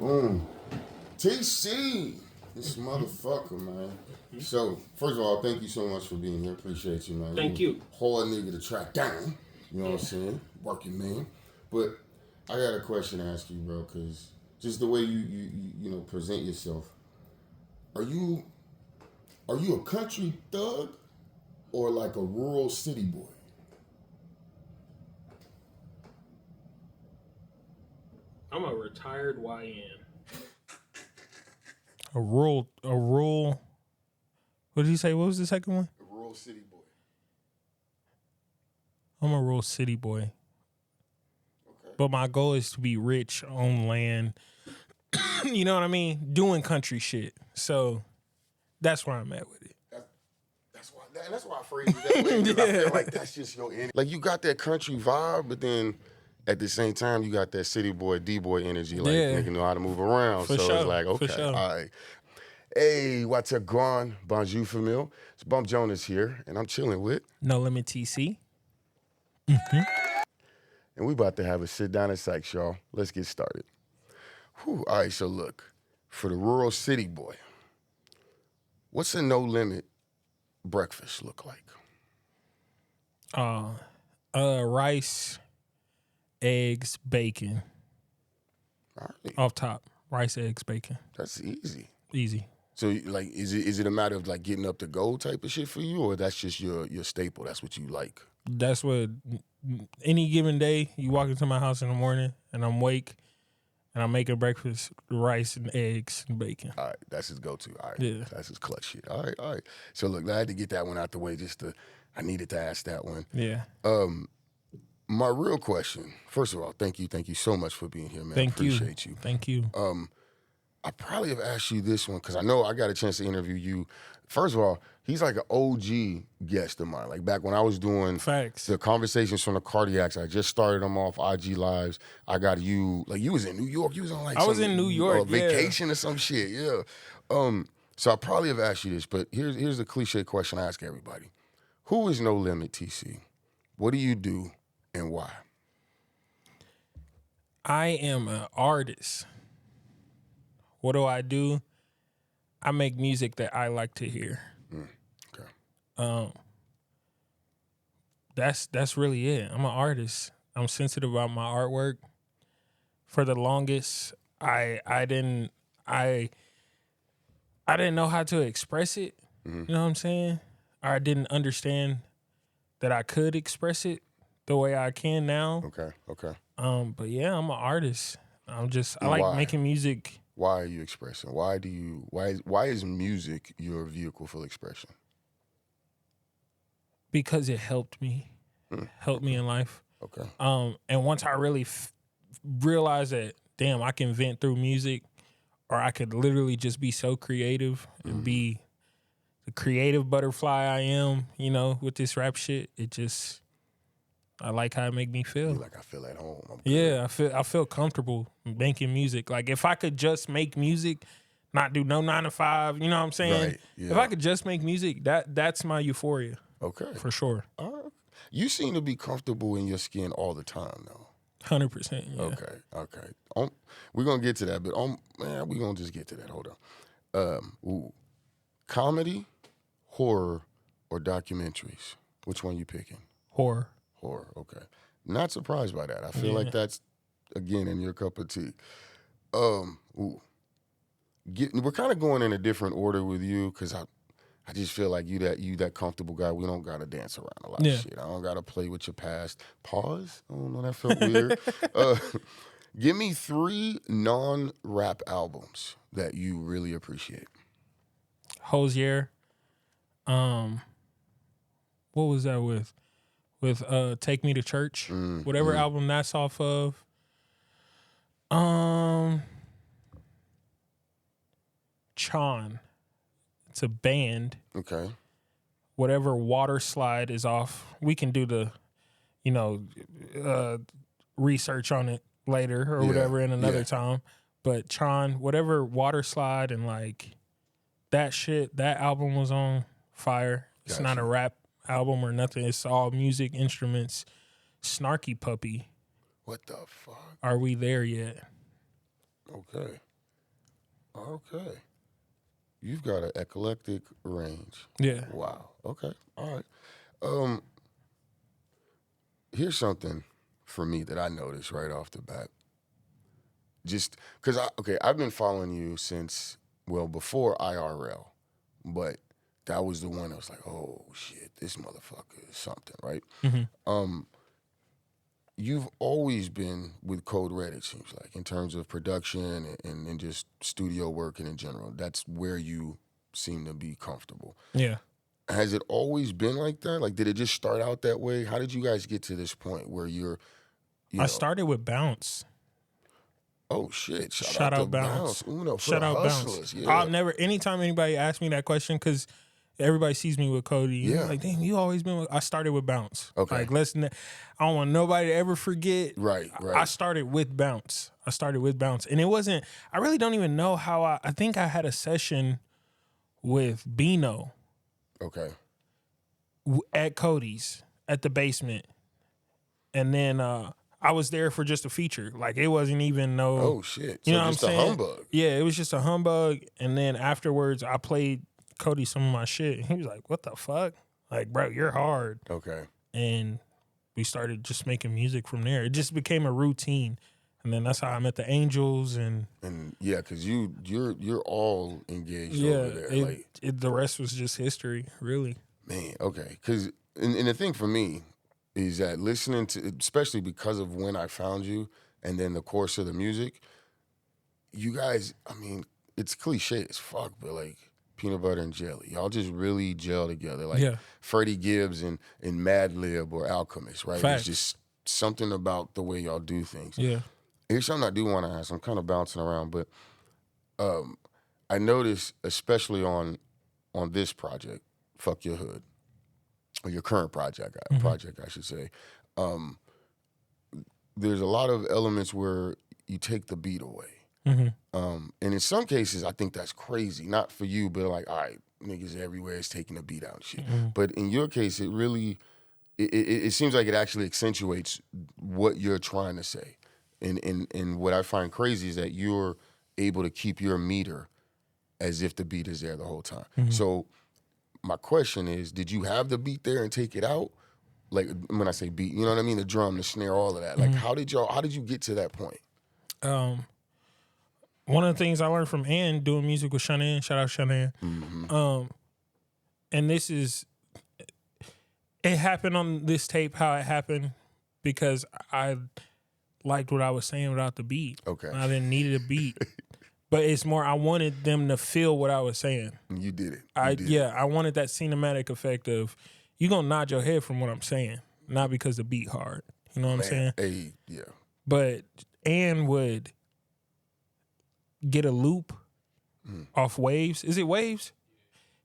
Boom. TC, this motherfucker, man. So, first of all, thank you so much for being here. Appreciate you, man. Thank you. Hard nigga to track down. You know what I'm saying? Working man. But I got a question to ask you, bro, because just the way you know present yourself. Are you a country thug or like a rural city boy? I'm a retired YN. A rural. What did you say? What was the second one? A rural city boy. I'm a rural city boy. Okay. But my goal is to be rich on land. You know what I mean? Doing country shit. So that's where I'm at with it. That's why I phrase it that way. Yeah. I feel like that's just your energy. Like you got that country vibe, but then at the same time you got that city boy, D-boy energy. Like nigga know how to move around. For so sure. it's like, okay, sure. all right. Hey, what's up, Gron? Bonjour, famille. It's Bump Jonas here, and I'm chilling with NoLimit TC. And we about to have a sit down and Syke, y'all. Let's get started. Whew. All right, so look, for the rural city boy, what's a no-limit breakfast look like? Rice, eggs, bacon. All right. Off top. Rice, eggs, bacon. That's easy. Easy. So, like, is it a matter of, like, getting up to go type of shit for you, or that's just your staple? That's what you like? That's what, any given day, you walk into my house in the morning, and I'm awake, and I'm making breakfast, rice and eggs and bacon. All right, that's his go-to. All right, Yeah. That's his clutch shit. All right. So, look, I had to get that one out the way I needed to ask that one. Yeah. My real question, first of all, thank you so much for being here, man. Thank you. Appreciate you. Thank you. I probably have asked you this one because I know I got a chance to interview you. First of all, he's like an OG guest of mine. Like back when I was doing Facts. the conversations from the Cardiacs, I just started them off IG Lives. I got you, like you was in New York. You was on like I was in New York, vacation or some shit, yeah. So I probably have asked you this, but here's the cliche question I ask everybody. Who is NoLimit TC? What do you do and why? I am an artist. What do? I make music that I like to hear. Okay. That's really it. I'm an artist. I'm sensitive about my artwork. For the longest, I didn't know how to express it. You know what I'm saying? Or I didn't understand that I could express it the way I can now. Okay. But yeah, I'm an artist. I like Why? making music. Why are you expressing? Why is music your vehicle for expression? Because it helped me. Helped me in life. Okay. And once I really realized that, damn, I can vent through music, or I could literally just be so creative and be the creative butterfly I am, you know, with this rap shit. I like how it make me feel. You're like, I feel at home. Yeah, I feel comfortable making music. Like if I could just make music, not do no 9 to 5, you know what I'm saying? Right, yeah. If I could just make music, that's my euphoria. Okay. For sure. You seem to be comfortable in your skin all the time, though. 100%. Yeah. Okay. We're gonna get to that, but we're gonna just get to that. Hold on. Comedy, horror, or documentaries? Which one you picking? Horror. Horror. Okay. Not surprised by that. I feel like that's again in your cup of tea. We're kind of going in a different order with you because I just feel like you that comfortable guy. We don't gotta dance around a lot of shit. I don't gotta play with your past. Pause. I don't know, that felt weird. Give me 3 non-rap albums that you really appreciate. Hosier. What was that with? With Take Me to Church. Whatever album that's off of. Chon. It's a band. Okay. Whatever Water Slide is off. We can do the, research on it later or whatever in another time. But Chon, whatever Water Slide and like that shit, that album was on fire. It's not a rap album or nothing. It's all music, instruments. Snarky Puppy. What the fuck? Are we there yet? Okay. Okay. You've got an eclectic range. Yeah. Wow. Okay. All right. Here's something for me that I noticed right off the bat. Just because I've been following you since, well, before IRL, but that was the one that was like, oh shit, this motherfucker is something, right? Mm-hmm. You've always been with Code Red, it seems like, in terms of production and just studio work and in general. That's where you seem to be comfortable. Yeah. Has it always been like that? Like, did it just start out that way? How did you guys get to this point where I started with Bounce. Oh shit! Shout out Bounce. Uno for Shout the out hustlers. Bounce. Yeah. I'll never. Anytime anybody asks me that question, because everybody sees me with Cody. Yeah. Like, damn, you always been with. I started with Bounce. Okay. Like, I don't want nobody to ever forget. Right. I started with Bounce. And it wasn't. I really don't even know how. I think I had a session with Bino Okay. at Cody's at the basement, and then I was there for just a feature. Like, it wasn't even no. Oh shit! You So know just what I'm a saying? humbug. Yeah, it was just a humbug. And then afterwards, I played Cody some of my shit. He was like, "What the fuck? Like, bro, you're hard." Okay. And we started just making music from there. It just became a routine. And then that's how I met the Angels. And yeah, because you're all engaged over there. The rest was just history, really. Man, okay. Because and the thing for me is that listening to, especially because of when I found you and then the course of the music, you guys, I mean, it's cliche as fuck, but like peanut butter and jelly. Y'all just really gel together. Like Freddie Gibbs and Madlib or Alchemist, right? Facts. It's just something about the way y'all do things. Yeah. Here's something I do want to ask. I'm kind of bouncing around, but I noticed, especially on this project, Fuck Your Hood, or your current project, I should say, there's a lot of elements where you take the beat away. And in some cases, I think that's crazy. Not for you, but like, all right, niggas everywhere is taking the beat out and shit. But in your case, it really, it seems like it actually accentuates what you're trying to say. And what I find crazy is that you're able to keep your meter as if the beat is there the whole time. So my question is, did you have the beat there and take it out? Like, when I say beat, you know what I mean? The drum, the snare, all of that. Like, how did you get to that point? One of the things I learned from Ann doing music with Shanann, shout out Shanann. And it happened on this tape how it happened because I liked what I was saying without the beat. Okay. I didn't need a beat. But it's more, I wanted them to feel what I was saying. You did it. I wanted that cinematic effect of, you gonna nod your head from what I'm saying, not because the beat hard. You know what I'm saying? Hey, yeah. But Ann would get a loop off Waves. Is it Waves?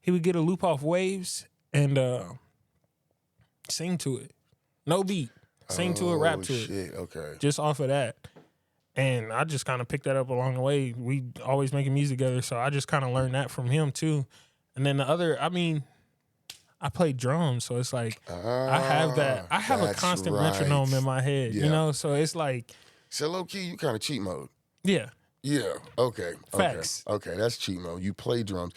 He would get a loop off Waves and sing to it. No beat. Sing to it, rap to it. Okay. Just off of that. And I just kind of picked that up along the way. We always making music together, so I just kind of learned that from him too. And then the other, I mean, I play drums, so it's like I have that. I have a constant metronome in my head, you know. So it's like, so low key, you kind of cheat mode. Yeah. Yeah. Okay. Facts. Okay, that's cheat mode. You play drums.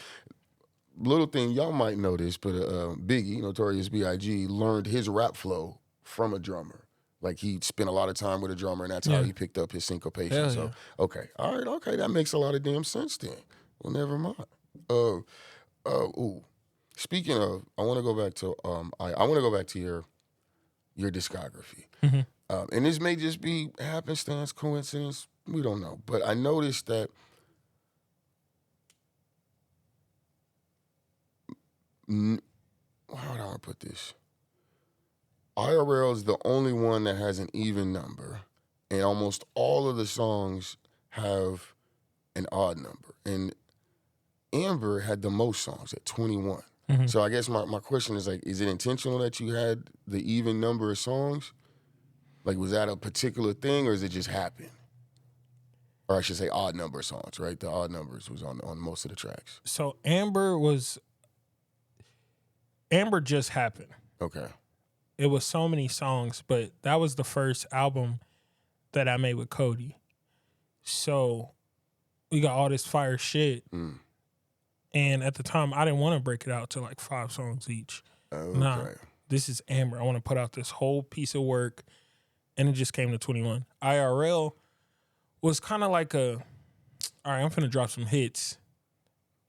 Little thing, y'all might know this, but Biggie, Notorious B.I.G., learned his rap flow from a drummer. Like, he spent a lot of time with a drummer, and that's how he picked up his syncopation. Hell so, okay. All right, okay. That makes a lot of damn sense then. Well, never mind. Speaking of, I want to go back to I want to go back to your discography. And this may just be happenstance, coincidence, we don't know. But I noticed that how do I put this? IRL is the only one that has an even number, and almost all of the songs have an odd number. And Amber had the most songs at 21. So I guess my question is, like, is it intentional that you had the even number of songs? Like, was that a particular thing, or does it just happen? Or I should say odd number of songs, right? The odd numbers was on most of the tracks. So Amber just happened. Okay. It was so many songs, but that was the first album that I made with Cody. So we got all this fire shit. And at the time, I didn't want to break it out to like 5 songs each. Okay. Nah, this is Amber. I want to put out this whole piece of work. And it just came to 21. IRL was kind of like all right, I'm finna drop some hits.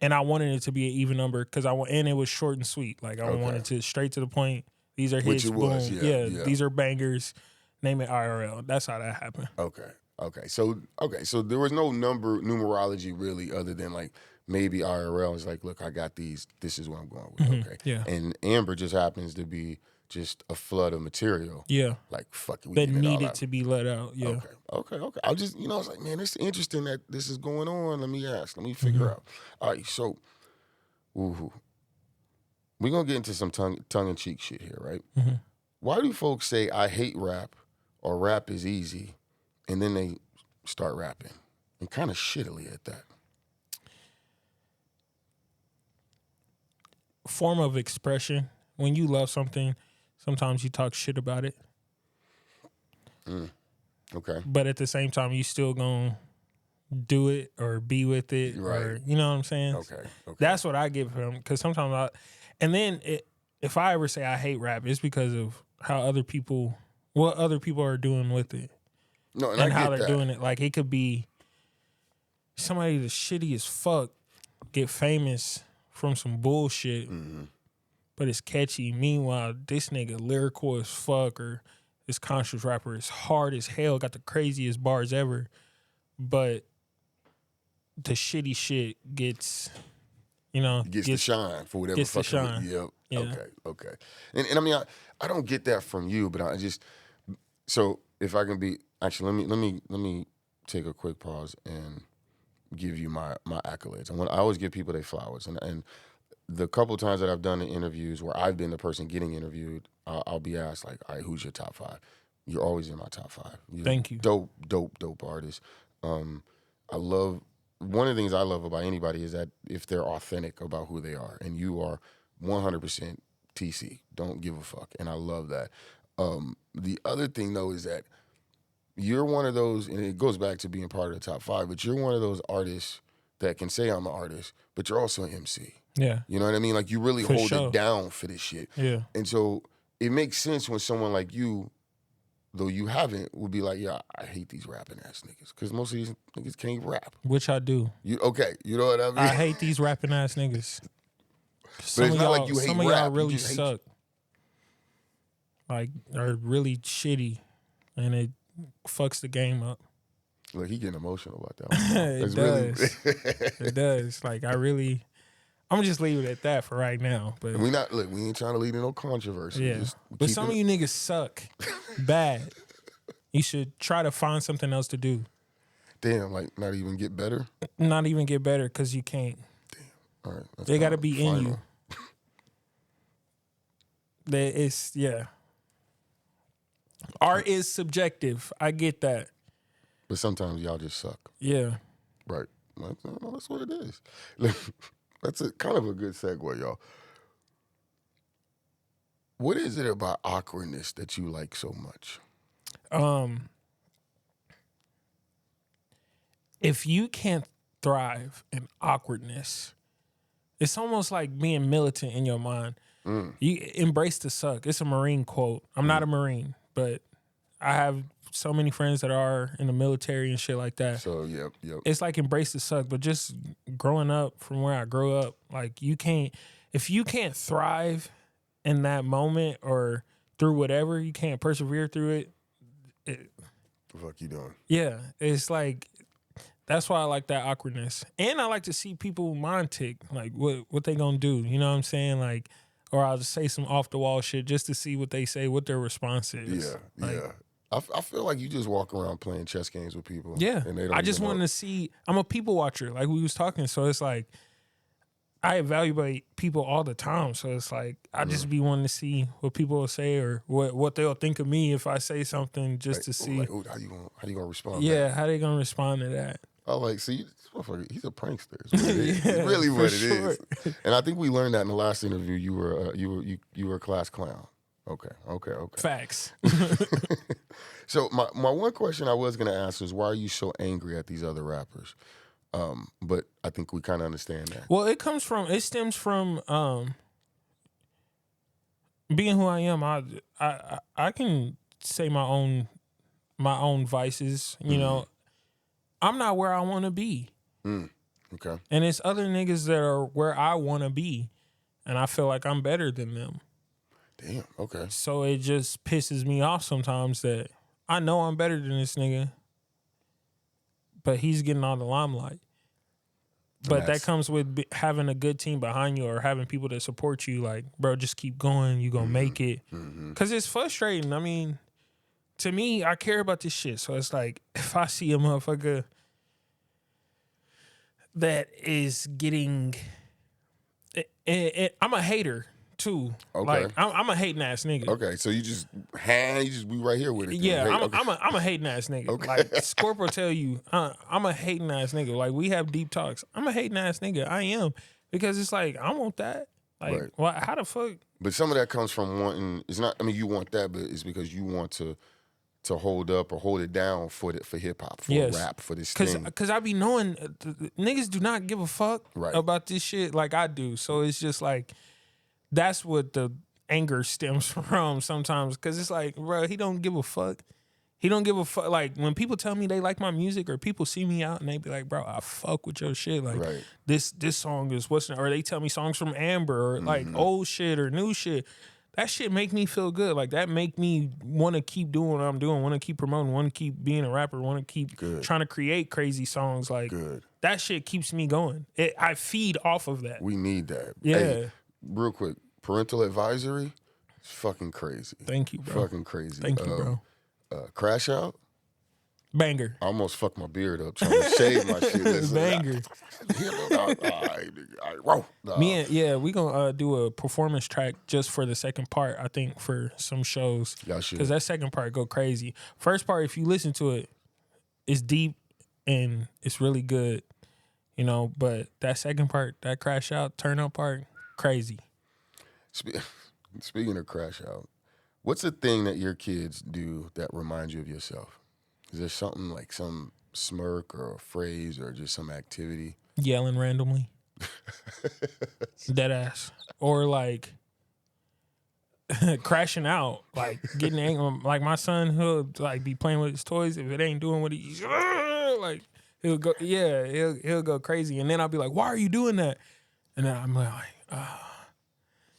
And I wanted it to be an even number because and it was short and sweet. Like I wanted to straight to the point. These are hits. Which it boom. was, yeah. These are bangers. Name it IRL. That's how that happened. Okay. So there was no numerology really other than like maybe IRL is like, look, I got these. This is what I'm going with. Okay. Yeah. And Amber just happens to be just a flood of material. Yeah. Like, fuck it. That needed to be let out. Yeah. Okay. I just, I was like, man, it's interesting that this is going on. Let me ask. Let me figure out. All right. So, we're going to get into some tongue-in-cheek shit here, right? Why do folks say I hate rap or rap is easy, and then they start rapping? And kind of shittily at that. Form of expression. When you love something, sometimes you talk shit about it. Okay. But at the same time, you still gonna do it or be with it. Right. Or, you know what I'm saying? Okay. That's what I give him. Because sometimes if I ever say I hate rap, it's because of what other people are doing with it. No, and and I how get they're that. doing it. Like it could be somebody that's shitty as fuck get famous from some bullshit, but it's catchy. Meanwhile, this nigga lyrical as fuck, or this conscious rapper is hard as hell, got the craziest bars ever, but the shitty shit gets, Gets the shine for whatever gets the fucking shine. Yep. Yeah. Okay. And I mean, I don't get that from you, but I just, so if I can be, actually, let me take a quick pause and give you my accolades. I always give people their flowers, and the couple times that I've done the interviews where I've been the person getting interviewed, I'll be asked like, all right, who's your top 5? You're always in my top 5. You're Thank you. Dope artist. One of the things I love about anybody is that if they're authentic about who they are, and you are 100% TC, don't give a fuck, and I love that. The other thing though is that you're one of those, and it goes back to being part of the top 5, but you're one of those artists that can say I'm an artist, but you're also an MC. Yeah. You know what I mean? Like you really For hold sure. it down for this shit. Yeah. And so it makes sense when someone like you, though you haven't, would be like, yeah, I hate these rapping ass niggas. Because most of these niggas can't rap. Which I do. You know what I mean? I hate these rapping ass niggas. But it's not like you hate some of rap. y'all You really just hate- suck. Like, are really shitty. And it fucks the game up. Look, he getting emotional about that one. It It's does. It does. Like, I'm gonna just leave it at that for right now. But we ain't trying to lead in no controversy. yeah. Just But keep some it- of you niggas suck bad. You should try to find something else to do. Damn, like not even get better. Not even get better because you can't. All right, that's They got to kinda be in final. you. Yeah. Art is subjective. I get that. But sometimes y'all just suck. Yeah. Right. That's what it is. That's kind of a good segue, y'all. What is it about awkwardness that you like so much? If you can't thrive in awkwardness, it's almost like being militant in your mind. You embrace the suck. It's a Marine quote. I'm not a Marine, but I have so many friends that are in the military and shit like that. So, yep. It's like embrace the suck, but just growing up from where I grew up, like if you can't thrive in that moment or through whatever, you can't persevere through it. The fuck you doing? Yeah, it's like, that's why I like that awkwardness. And I like to see people mind tick, like what they gonna do, you know what I'm saying? Like, or I'll just say some off the wall shit just to see what they say, what their response is. Yeah. I feel like you just walk around playing chess games with people. Yeah. And they don't I just even wanted know. to see, I'm a people watcher, like we was talking. So it's like, I evaluate people all the time. So it's like, I just be wanting to see what people will say or what they'll think of me if I say something just to see. Like, how you gonna respond? Yeah, back? how they gonna respond to that? I like, see, this motherfucker, he's a prankster. It's what it is. It's really for what it sure. is. And I think we learned that in the last interview. You were a class clown. Okay. Facts. So my one question I was gonna ask is, why are you so angry at these other rappers? But I think we kind of understand that. Well, it stems from being who I am. I can say my own vices. You know, I'm not where I want to be. Okay. And it's other niggas that are where I want to be, and I feel like I'm better than them. Damn. Okay. So it just pisses me off sometimes that I know I'm better than this nigga, but he's getting all the limelight. But that comes with having a good team behind you or having people that support you. Like, bro, just keep going. You gonna make it. Because it's frustrating. I mean, to me, I care about this shit. So it's like, if I see a motherfucker that is getting... I'm a hater, too. Okay. Like, I'm a hating ass nigga. Okay, so you just be right here with it. Yeah, Hate, I'm a hating ass nigga. Okay. Like Scorp tell you, I'm a hating ass nigga. Like we have deep talks. I'm a hating ass nigga. I am, because it's like I want that. Like, Right. well, how the fuck? But some of that comes from wanting. It's not. I mean, you want that, but it's because you want to hold up or hold it down for hip hop, for rap, for this thing. Because I be knowing niggas do not give a fuck about this shit like I do. So it's just like that's what the anger stems from sometimes. Because it's like, bro, he don't give a fuck. He don't give a fuck. Like when people tell me they like my music or people see me out and they be like, bro, I fuck with your shit. Like this song is or they tell me songs from Amber or like old shit or new shit. That shit make me feel good. Like that make me want to keep doing what I'm doing, want to keep promoting, want to keep being a rapper, want to keep trying to create crazy songs. Like that shit keeps me going. I feed off of that. We need that. Yeah. Hey, real quick, parental advisory is fucking crazy. Thank you, bro. Fucking crazy. Thank you, bro. Crash Out. Banger. I almost fucked my beard up trying to shave my shit. Listen, Banger. We gonna do a performance track just for the second part. I think for some shows, because that second part go crazy. First part, if you listen to it, it's deep and it's really good, you know. But that second part, that Crash Out, Turn Up part, crazy. Speaking of Crash Out, what's the thing that your kids do that reminds you of yourself? Is there something like some smirk or a phrase or just some activity? Yelling randomly. Deadass. Or like crashing out, like getting angry. Like my son, he'll like be playing with his toys. If it ain't doing what he's like, he'll go crazy. And then I'll be like, why are you doing that? And then I'm like,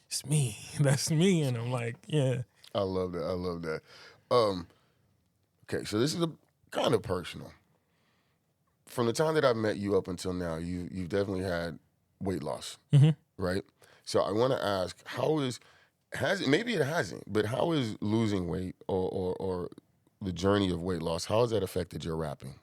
it's me. That's me. And I'm like, yeah. I love that. Okay, so this is kind of personal. From the time that I've met you up until now, you've definitely had weight loss, right? So I want to ask, maybe it hasn't, but how is losing weight or the journey of weight loss, how has that affected your rapping?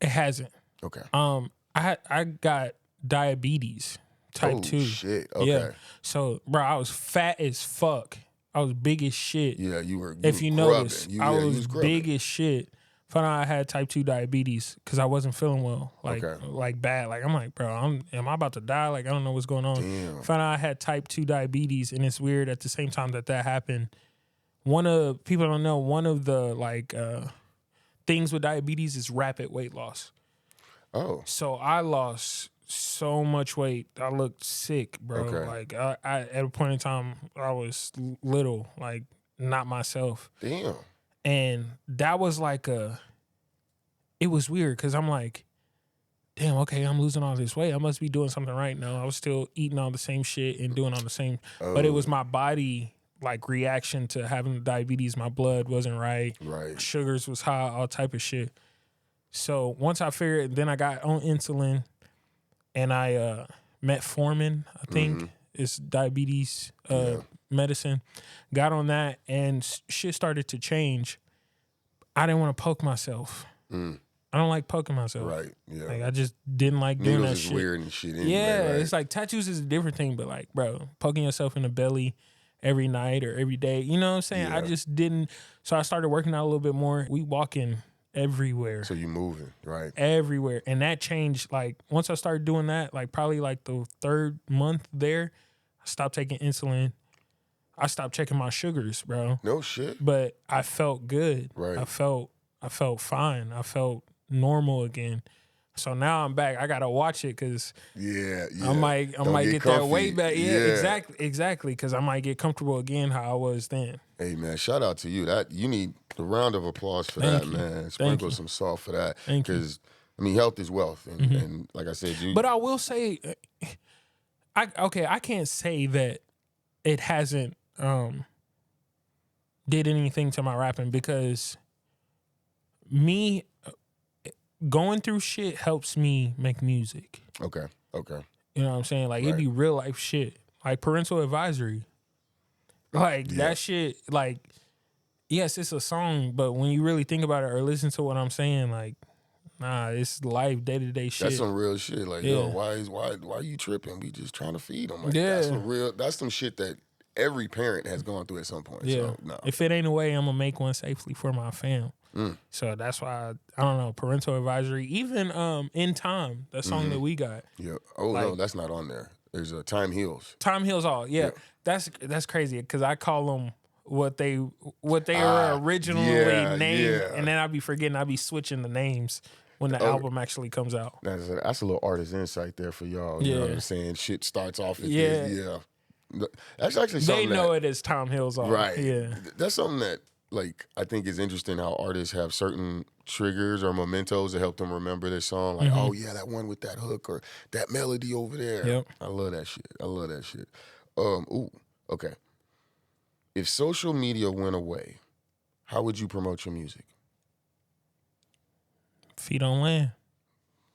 It hasn't. Okay. I got diabetes type 2. Shit. Okay. Yeah. So, bro, I was fat as fuck. I was big as shit. Yeah, you were. If you notice, I was grubbing. big as shit. Found out I had type 2 diabetes because I wasn't feeling well, like bad. Like I'm like, bro, am I about to die? Like I don't know what's going on. Damn. Found out I had type 2 diabetes, and it's weird. At the same time that happened, one of the things with diabetes is rapid weight loss. Oh. So I lost so much weight. I looked sick, bro. Okay. Like I at a point in time I was little, like not myself. Damn. And that was like it was weird because I'm like, damn, okay, I'm losing all this weight. I must be doing something right now. I was still eating all the same shit and doing all the same, but it was my body like reaction to having diabetes. My blood wasn't right. Right. Sugars was high, all type of shit. So once I figured, then I got on insulin and I metformin, I think is diabetes medicine. Got on that and shit started to change. I didn't want to poke myself. I don't like poking myself. Right. Yeah. Like I just didn't like doing Needles that is shit. weird and shit. Anyway, Yeah, right? it's like tattoos is a different thing, but like, bro, poking yourself in the belly every night or every day, you know what I'm saying? Yeah. I just didn't. So I started working out a little bit more. We walking everywhere. So you moving, right? Everywhere. And that changed, like, once I started doing that, like, probably, like, the 3rd month there, I stopped taking insulin. I stopped checking my sugars, bro. No shit. But I felt good. Right. I felt fine. I felt normal again. So now I'm back. I gotta watch it because Yeah. I might get that weight back. Yeah, Yeah. exactly. Because I might get comfortable again how I was then. Hey man, shout out to you. That you need a round of applause for Thank that, you. man. Thank Sprinkle you. some salt for that. Thank you. Because I mean, health is wealth, and like I said, you. But I will say, I can't say that it hasn't did anything to my rapping because me going through shit helps me make music. Okay. You know what I'm saying? Like, Right. It'd be real life shit. Like parental advisory. Like, that shit, like, yes, it's a song, but when you really think about it or listen to what I'm saying, like, nah, it's life, day-to-day shit. That's some real shit. Like, yo, why are you tripping? We just trying to feed them. Like, that's some shit that every parent has gone through at some point. Yeah. So, no. If it ain't a way, I'm going to make one safely for my fam. So that's why, I don't know, parental advisory. Even In Time, that song that we got. Yeah. Oh, like, no, that's not on there. There's a Time Heals. Time Heals All. Yeah. That's crazy because I call them what they were originally named, and then I be forgetting. I be switching the names when the album actually comes out. That's a little artist insight there for y'all. You know what I'm saying? Shit starts off as this. Yeah. That's actually something they know it as Time Heals All. Right. Yeah. That's something that, like, I think is interesting how artists have certain triggers or mementos to help them remember their song. Like, oh, yeah, that one with that hook or that melody over there. Yep. I love that shit. Okay. If social media went away, how would you promote your music? Feet on land.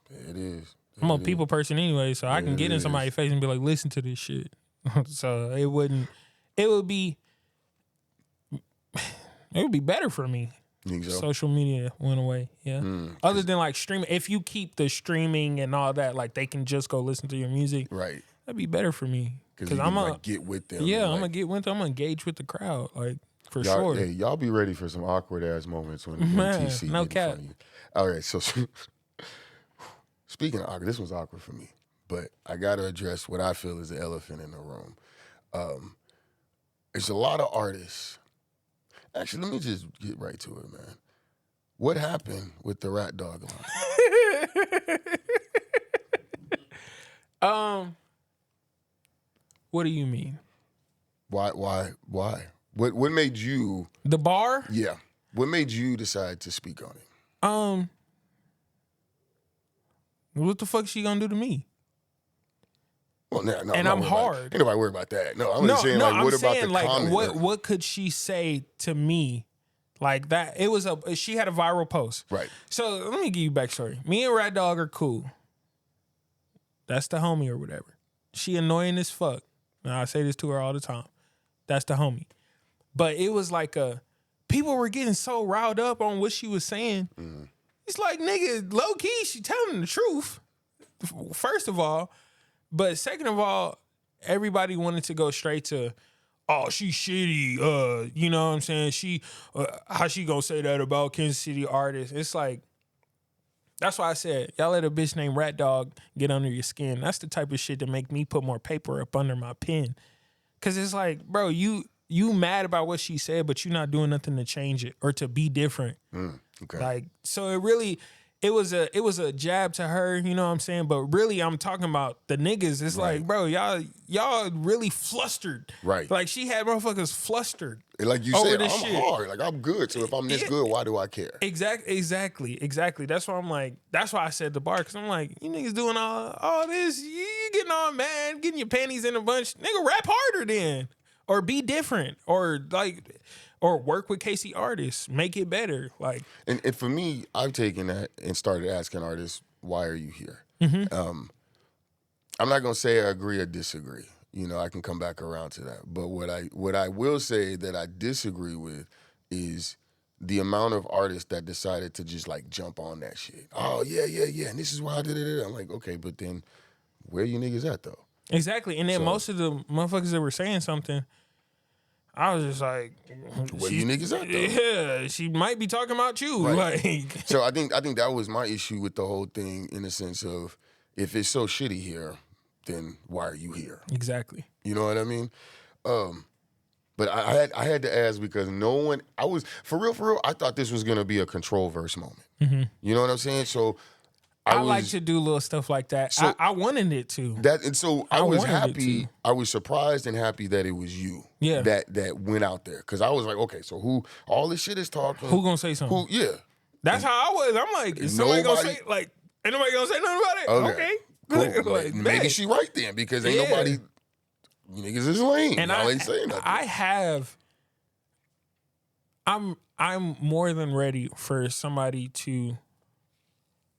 There it is. I'm a people person anyway, so I can get in somebody's face and be like, listen to this shit. So it would be better for me. You think so? Social media went away. Yeah. Other than like streaming, if you keep the streaming and all that, like they can just go listen to your music. Right. That'd be better for me. Because I'm gonna get with them. Yeah, like, I'm gonna get with them. I'm gonna engage with the crowd, like for y'all, sure. Hey, y'all be ready for some awkward ass moments when TC no get in cap. front of you. All right, so speaking of awkward, this was awkward for me, but I gotta address what I feel is the elephant in the room. There's a lot of artists. Actually, let me just get right to it, man. What happened with the Rat Dog line? What do you mean? Why? What made you? The bar? Yeah. What made you decide to speak on it? What the fuck she gonna do to me? Well, no, and I'm hard. Ain't nobody worried about that. No, I'm just saying, like, what about the comment? What could she say to me? Like that, she had a viral post. Right. So let me give you backstory. Me and Rat Dog are cool. That's the homie or whatever. She annoying as fuck. And I say this to her all the time. That's the homie. But it was like people were getting so riled up on what she was saying. It's like, nigga, low key, she telling the truth. First of all. But second of all, everybody wanted to go straight to, oh, she shitty. You know what I'm saying? How she gonna say that about Kansas City artists? It's like, that's why I said, y'all let a bitch named Rat Dog get under your skin. That's the type of shit that make me put more paper up under my pen. Cause it's like, bro, you mad about what she said, but you're not doing nothing to change it or to be different. Okay. Like, so it was a jab to her, you know what I'm saying? But really, I'm talking about the niggas. It's like, bro, y'all really flustered. Right. Like, she had motherfuckers flustered. Like you said, I'm hard. Like, I'm good. So if I'm this good, why do I care? Exactly. That's why I'm like, that's why I said the bar. Because I'm like, you niggas doing all this. You getting all mad, getting your panties in a bunch. Nigga, rap harder then. Or be different. Or work with KC artists. Make it better. Like, and for me, I've taken that and started asking artists, why are you here? I'm not gonna say I agree or disagree. You know, I can come back around to that. But what I will say that I disagree with is the amount of artists that decided to just like jump on that shit. Oh yeah, and this is why I did it. I'm like, okay, but then where you niggas at though? Exactly. And then most of the motherfuckers that were saying something, I was just like, where you niggas at though? Yeah, she might be talking about you. Right. Like, so I think that was my issue with the whole thing, in the sense of, if it's so shitty here, then why are you here? Exactly. You know what I mean? But I had to ask because for real, I thought this was gonna be a control verse moment. You know what I'm saying? So I like to do little stuff like that. So- I wanted it to. And so I was wanted it happy. to. I was surprised and happy that it was you. Yeah. That went out there, because I was like, okay, so who all this shit is talking? Who gonna say something? Yeah. That's how I was. I'm like, is somebody gonna say, like, ain't nobody gonna say nothing about it? Okay. Cool. Like, Maybe bet. she right then, because ain't nobody. You niggas is lame. And Y'all ain't saying nothing. I'm more than ready for somebody to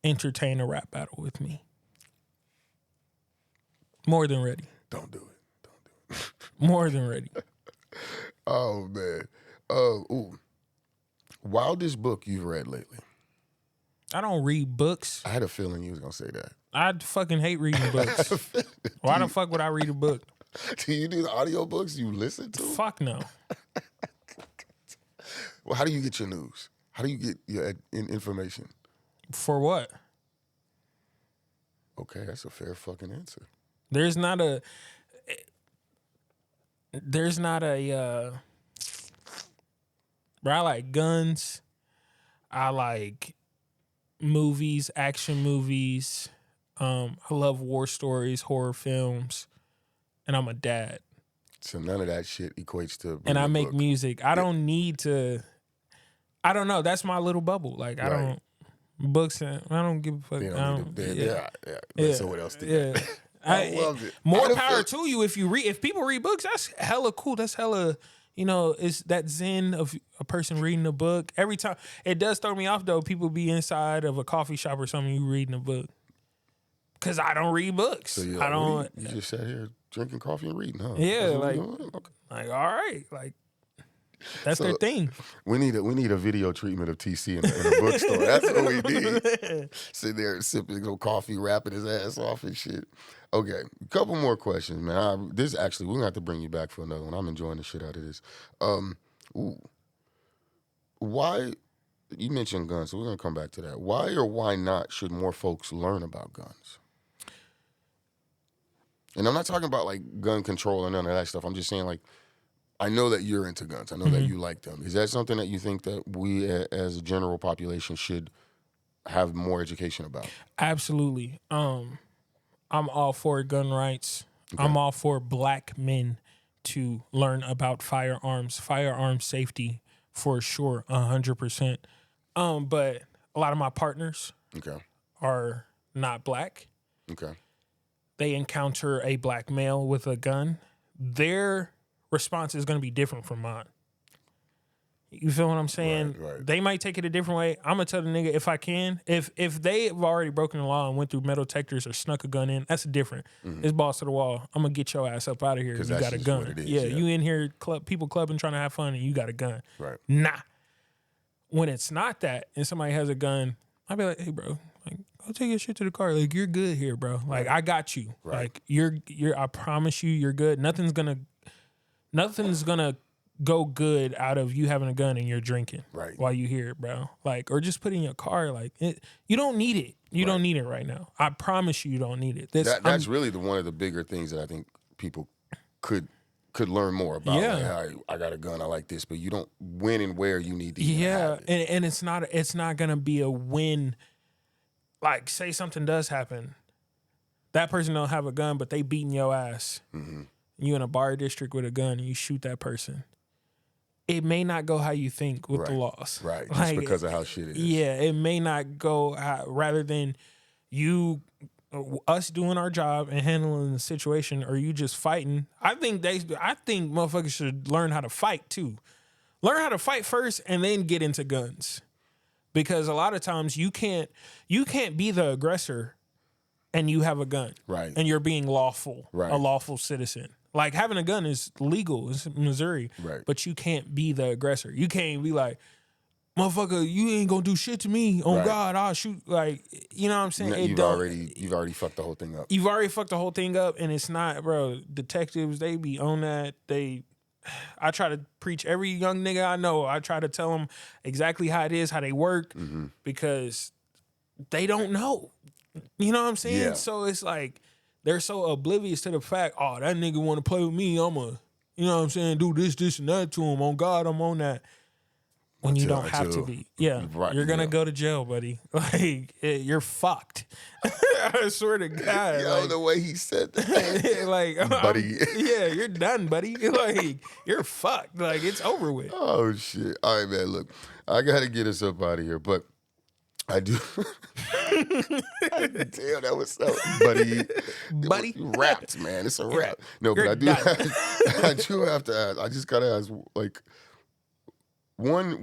entertain a rap battle with me. More than ready. Don't do it. More than ready. Oh man. Wildest book you've read lately? I don't read books. I had a feeling you was gonna say that. I fucking hate reading books. Why the fuck would I read a book? Do you do the audiobooks you listen to? Fuck no. Well, how do you get your news? How do you get your information? For what? Okay, that's a fair fucking answer. There's not a but I like guns. I like movies, action movies. I love war stories, horror films, and I'm a dad. So none of that shit equates to. And I make book. music. I don't need to. I don't know. That's my little bubble. Like I don't books. I don't give a fuck. Yeah. So what else? I love it. More power to you if you read. If people read books, that's hella cool. That's hella. You know, it's that zen of a person reading a book. Every time it does throw me off though. People be inside of a coffee shop or something. You reading a book. Cause I don't read books. So I don't. You just sat here drinking coffee and reading, huh? Yeah, like all right, like that's their thing. We need a video treatment of TC in a bookstore. That's what we need. Sitting there sipping some coffee, rapping his ass off and shit. Okay, a couple more questions, man. We're gonna have to bring you back for another one. I'm enjoying the shit out of this. Why? You mentioned guns, so we're gonna come back to that. Why or why not should more folks learn about guns? And I'm not talking about like gun control and none of that stuff. I'm just saying, like, I know that you're into guns. I know that you like them. Is that something that you think that we as a general population should have more education about? Absolutely. I'm all for gun rights. Okay. I'm all for black men to learn about firearm safety for sure, 100%. But a lot of my partners are not black. Okay. They encounter a black male with a gun, their response is going to be different from mine. You feel what I'm saying? Right. They might take it a different way. I'm going to tell the nigga if I can. If they have already broken the law and went through metal detectors or snuck a gun in, that's different. It's balls to the wall. I'm going to get your ass up out of here. You got a gun. What it is, yeah, you in here, people clubbing, trying to have fun, and you got a gun. Right. Nah. When it's not that and somebody has a gun, I'll be like, hey, bro, like, go take your shit to the car. Like, you're good here, bro. Like, I got you. Right. Like, you're. I promise you, you're good. Nothing's gonna go good out of you having a gun and you're drinking while you here, bro. Like, or just put it in your car. Like, you don't need it. You don't need it right now. I promise you don't need it. That's really one of the bigger things that I think people could learn more about. Yeah. Like, I got a gun. I like this, but you don't when and where you need to. Have it. And it's not gonna be a win. Like, say something does happen, that person don't have a gun, but they beating your ass. Mm-hmm. You in a bar district with a gun and you shoot that person. It may not go how you think with the laws. Right, like, just because of how shit it is. Yeah, it may not go rather than us doing our job and handling the situation, or you just fighting. I think motherfuckers should learn how to fight too. Learn how to fight first and then get into guns. Because a lot of times you can't be the aggressor and you have a gun. Right. And you're being lawful. Right. A lawful citizen. Like, having a gun is legal. It's Missouri. Right. But you can't be the aggressor. You can't be like, motherfucker, you ain't gonna do shit to me. On God, I'll shoot. Like, you know what I'm saying? You've already fucked the whole thing up. You've already fucked the whole thing up, and it's not, bro. Detectives, they be on that. I try to preach every young nigga I know. I try to tell them exactly how it is, how they work, because they don't know. You know what I'm saying? Yeah. So it's like, they're so oblivious to the fact, oh, that nigga want to play with me. You know what I'm saying, do this, and that to him. On God, I'm on that. when you Until- don't have to until- be. Yeah, right, you're gonna yeah. go to jail, buddy. Like you're fucked. I swear to God. Yo, like, the way he said that. like Buddy. yeah, you're done, buddy. Like you're fucked. Like it's over with. Oh shit! All right, man. Look, I gotta get us up out of here, but I do. Damn, that was so, buddy. Buddy. Wrapped, man. It's a wrap. No, but You're I do. done. I do have to ask. I just gotta ask, like, one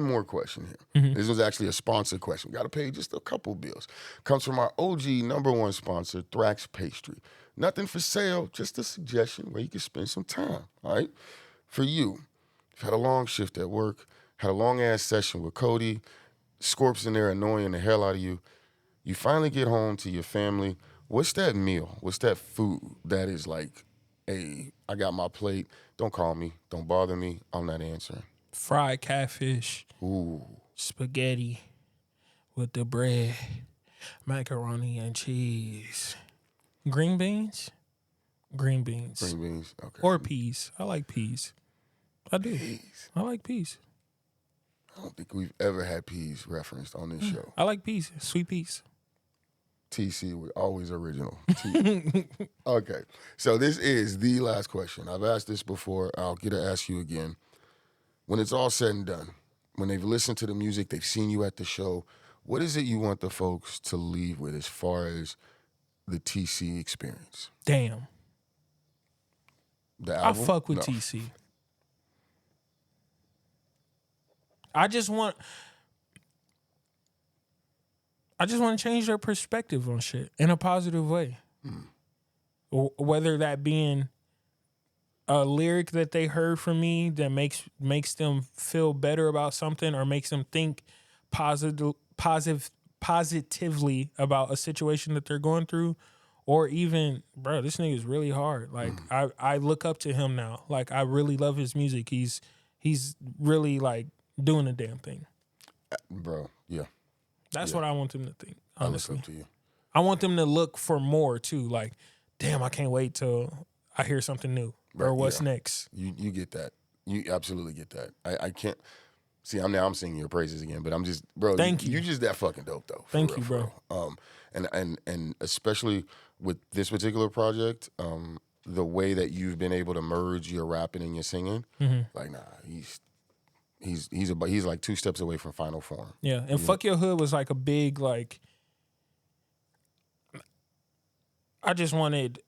more question here. Mm-hmm. This was actually a sponsored question. Got to pay just a couple bills. Comes from our OG #1 sponsor, Thrax Pastry. Nothing for sale, just a suggestion where you can spend some time. All right, for you. You've had a long shift at work, had a long ass session with Cody, Scorp's in there annoying the hell out of you. You finally get home to your family. What's that meal? What's that food that is like, hey, I got my plate. Don't call me. Don't bother me. I'm not answering. Fried catfish, Ooh. spaghetti with the bread, macaroni and cheese, green beans, Green beans. Okay. or peas. I like peas. I do. Peas. I like peas. I don't think we've ever had peas referenced on this show. I like peas, sweet peas. TC was always original. Okay. So this is the last question. I've asked this before. I'll get to ask you again. When it's all said and done, when they've listened to the music, they've seen you at the show, what is it you want the folks to leave with as far as the TC experience? Damn. The I album? fuck with No. TC. I just want to change their perspective on shit in a positive way. Whether that being a lyric that they heard from me that makes them feel better about something or makes them think positively about a situation that they're going through, or even, bro, this nigga's really hard. Like I look up to him now. Like I really love his music. He's really like doing a damn thing. Bro, yeah. That's what I want them to think, I look honestly. up to you. I want them to look for more too. Like, damn, I can't wait till I hear something new. Or Right, what's yeah. next. You get that. You absolutely get that. I can't see. I'm singing your praises again, but I'm just, bro. Thank you. You're just that fucking dope, though. For Thank real, you, for bro. real. And especially with this particular project, the way that you've been able to merge your rapping and your singing, like, nah, he's like 2 steps away from final form. Yeah. And Fuck Your Hood was like a big, like, I just wanted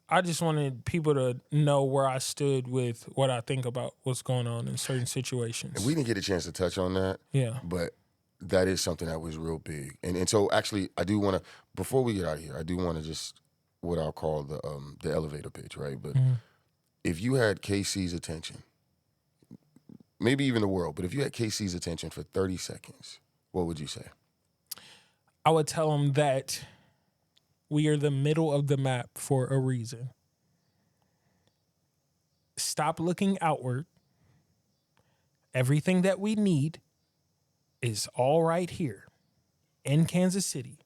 people to know where I stood with what I think about what's going on in certain situations. And we didn't get a chance to touch on that. Yeah. But that is something that was real big. And so actually I do want to, before we get out of here, I do want to just what I'll call the elevator pitch, right? But if you had KC's attention, maybe even the world, but if you had KC's attention for 30 seconds, what would you say? I would tell him that we are the middle of the map for a reason. Stop looking outward. Everything that we need is all right here in Kansas City.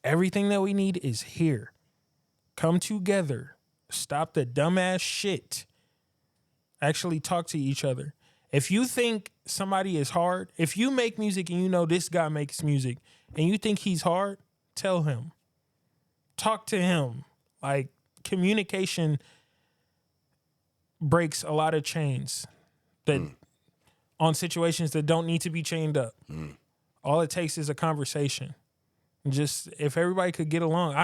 Everything that we need is here. Come together. Stop the dumbass shit. Actually talk to each other. If you think somebody is hard, if you make music and you know this guy makes music and you think he's hard, tell him. Talk to him. Like, communication breaks a lot of chains that on situations that don't need to be chained up. All it takes is a conversation. Just if everybody could get along.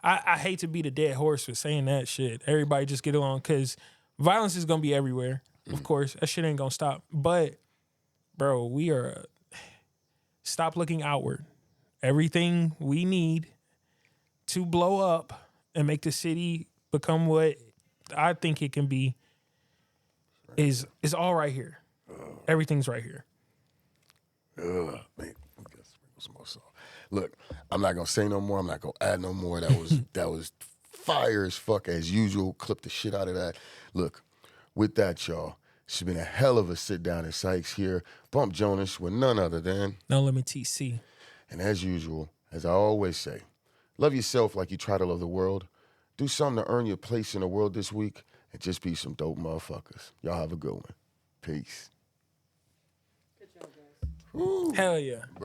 I hate to be the dead horse for saying that shit. Everybody just get along, because violence is gonna be everywhere. Of course, that shit ain't gonna stop. But bro, stop looking outward. Everything we need to blow up and make the city become what I think it can be is all right here. Everything's right here. Man, we gotta sprinkle some more salt. Look, I'm not gonna say no more. I'm not gonna add no more. That was fire as fuck as usual. Clip the shit out of that. Look, with that, y'all, it's been a hell of a sit down at Sykes here. Bump Jonas with none other than NoLimit TC. And as usual, as I always say, love yourself like you try to love the world. Do something to earn your place in the world this week, and just be some dope motherfuckers. Y'all have a good one. Peace. Good Woo. Hell yeah.